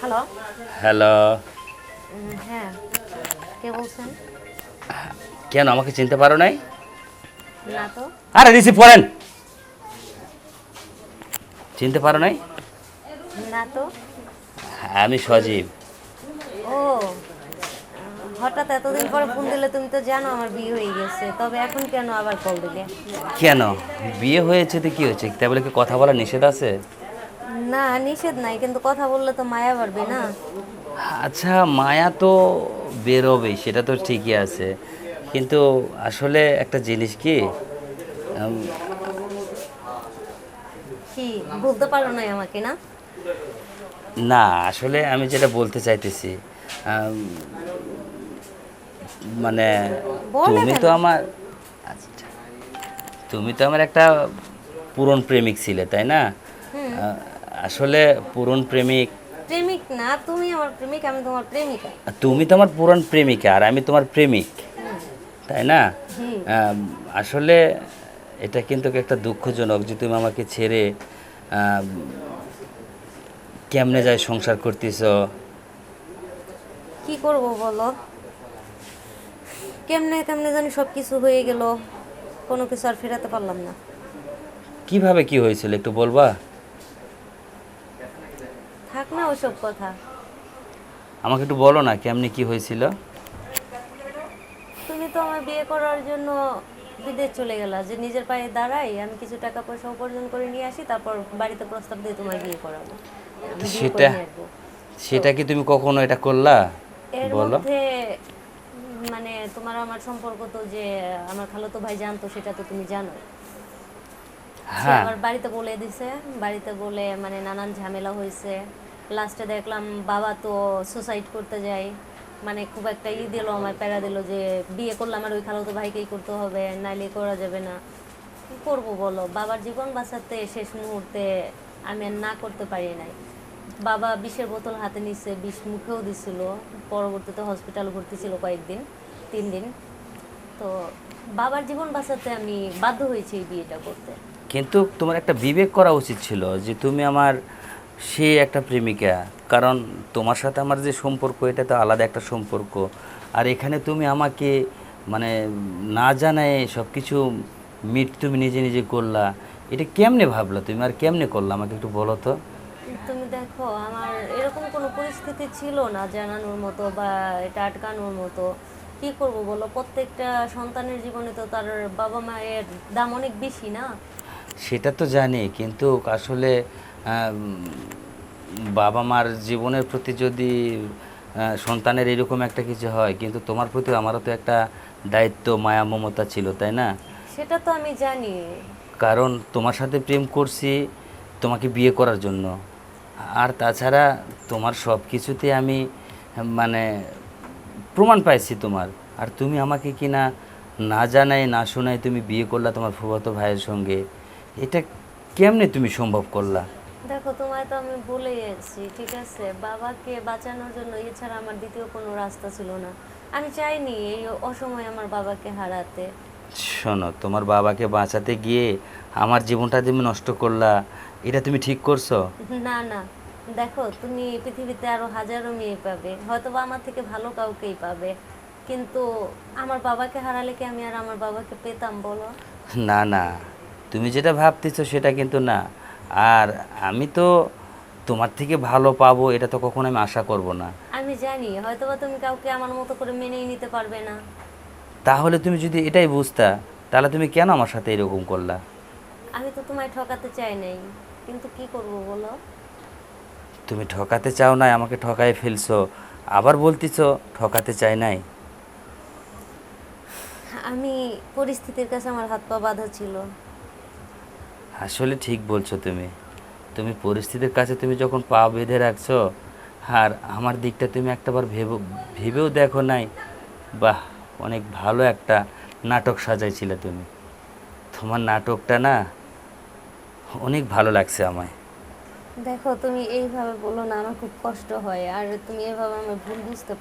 Hello. Hello. হ্যাঁ, কে বলছেন? কেন আমাকে চিনতে পারো নাই? না তো। আরে রিসিভ করেন। চিনতে পারো নাই? না তো। আমি সজীব। ও, হঠাৎ এতদিন পরে ফোন দিলে? তুমি তো জানো আমার বিয়ে হয়ে গেছে, তবে এখন কেন আবার কল দিলে? কেন বিয়ে হয়েছে তো কি হয়েছে, তাই বলে কি কথা বলা নিষেধ আছে? না, নিষেধ নাই, কিন্তু কথা বললে তো মায়া বাড়বে না? আচ্ছা, মায়া তো বেরোবেই, সেটা তো ঠিকই আছে, কিন্তু আসলে একটা জিনিস কি, উম, কি বলতে পারো নাই আমাকে, না? না আসলে আমি যেটা বলতে চাইতেছি, আম, মানে বলে তুমি কেন? তো আমার, আচ্ছা, তুমি তো আমার একটা পুরন প্রেমিক ছিলে, তাই না? হুম। আহ, আসলে পুরন প্রেমিক, প্রেমিক না, তুমি আমার প্রেমিক, আমি তোমার প্রেমিকা। তুমি তো আমার পুরন প্রেমিকা আর আমি তোমার প্রেমিক, হুম। তাই না? হুম। আসলে এটা কিন্তু একটা দুঃখজনক যে তুমি আমাকে ছেড়ে আম, কেমনে যায় সংসার করতেছ। কি করব বলো? কেমনে কেমনে জানি সব কিছু হয়ে গেল, কোনো কিছু আর ফেরাতে পারলাম না। কিভাবে কি হয়েছিল একটু বলবা? থাক না ওসব কথা। আমাকে একটু বলো না কেমনে কি হয়েছিল। তুমি তো আমার বিয়ে করার জন্য বিদেশ চলে গেলা, যে নিজের পায়ে দাঁড়াই, আমি কিছু টাকা পয়সা উপার্জন করে নিয়ে আসি, তারপর বাড়িতে প্রস্তাব দিয়ে তোমার বিয়ে করাবো, তো আমি বিয়ে করে সেটা নিয়ে আসবো। তো সেটা কি তুমি কখনো এটা করলা? এর বলো। মধ্যে মানে তোমার আমার সম্পর্ক তো যে আমার খালাতো ভাই জানতো, সেটা তো তুমি জানো। সে হ্যাঁ, আবার বাড়িতে বলে দিছে, বাড়িতে বলে মানে নানান ঝামেলা হয়েছে। লাস্টে দেখলাম বাবা তো সুসাইড করতে যায়, মানে খুব একটা দিল, আমার প্যারা দিল যে বিয়ে করলে আমার ওই খালাতো ভাইকেই করতে হবে, নাইলে করা যাবে না। কী করবো বলো, বাবার জীবন বাঁচাতে শেষ মুহূর্তে আমি আর না করতে পারি নাই। বাবা বিষের বোতল হাতে নিচ্ছে, বিষ মুখেও দিছিল, পরবর্তীতে হসপিটাল ভর্তি ছিল কয়েকদিন, 3 দিন। তো বাবার জীবন বাঁচাতে আমি বাধ্য হয়েছি এই বিয়েটা করতে। কিন্তু তোমার একটা বিবেক করা উচিত ছিল যে তুমি আমার সে একটা প্রেমিকা, কারণ তোমার সাথে আমার যে সম্পর্ক এটা তো আলাদা একটা সম্পর্ক। আর এখানে তুমি আমাকে মানে না জানায় সব কিছু মিট তুমি নিজে নিজে করলা, এটা কেমনে ভাবলা তুমি আর কেমনে করলা আমাকে একটু বলো তো। তুমি দেখো, আমার এরকম কোনো পরিস্থিতি ছিল না জানানোর মতো বা এটা আটকানোর মতো। কি করব বলো, প্রত্যেকটা সন্তানের জীবনে তো তার বাবা মায়ের দাম অনেক বেশি, না? সেটা তো জানি, কিন্তু আসলে বাবা মার জীবনের প্রতি যদি সন্তানের এরকম একটা কিছু হয়, কিন্তু তোমার প্রতি আমারও তো একটা দায়িত্ব মায়া মমতা ছিল, তাই না? সেটা তো আমি জানি। কারণ তোমার সাথে প্রেম করছি তোমাকে বিয়ে করার জন্য, আর তাছাড়া তোমার সব কিছুতে আমি মানে প্রমাণ পাইছি তোমার, আর তুমি আমাকে কি না না জানাই না শোনাই তুমি বিয়ে করলা তোমার ফুফাতো ভাইয়ের সঙ্গে, এটা কেমনে তুমি সম্ভব করলা? দেখো, তোমায় তো আমি বলে গেছি, ঠিক আছে, বাবাকে বাঁচানোর জন্য, এছাড়া আমার দ্বিতীয় কোনো রাস্তা ছিল না। আমি চাইনি এই অসময়ে আমার বাবাকে হারাতে। শোনো, তোমার বাবাকে বাঁচাতে গিয়ে আমার জীবনটা তুমি নষ্ট করলা, এটা তুমি ঠিক করছো? না না, দেখো, তুমি পৃথিবীতে আরো হাজারো মেয়ে পাবে, হয়তো বা আমার থেকে ভালো কাউকেই পাবে, কিন্তু আমার বাবাকে হারালে কি আমি আর আমার বাবাকে পেতাম বলো? না না, তুমি যেটা ভাবতেছো সেটা কিন্তু না। আর আমি তো তোমার থেকে ভালো পাবো এটা তো কখনো আমি আশা করব না। আমি জানি হয়তো বা তুমি কাউকে আমার মতো করে মেনেই নিতে পারবে না। তাহলে তুমি যদি এটাই বুঝতা, তাহলে তুমি কেন আমার সাথে এরকম করলা? আমি তো তোমায় ঠকাতে চাই নাই, কিন্তু কি করব বলো? তুমি ঠকাতে চাও নাই, আমাকে ঠকাই ফেলছো, আবার বলতেছো ঠকাতে চাই নাই। আমি পরিস্থিতির কাছে আমার হাত পা বাঁধা ছিল। আসলে ঠিক বলছো তুমি, তুমি পরিস্থিতির কাছে তুমি যখন পা বেঁধে রাখছো, আর আমার দিকটা তুমি একটাবার ভেবেও দেখো নাই। বাহ, অনেক ভালো একটা নাটক সাজাইছিলে তুমি, তোমার নাটকটা না অনেক ভালো লাগছে আমায়। দেখো, তুমি এইভাবে বলো না, আমার খুব কষ্ট হয়, আর তুমি এভাবে আমার ভুল বুঝতে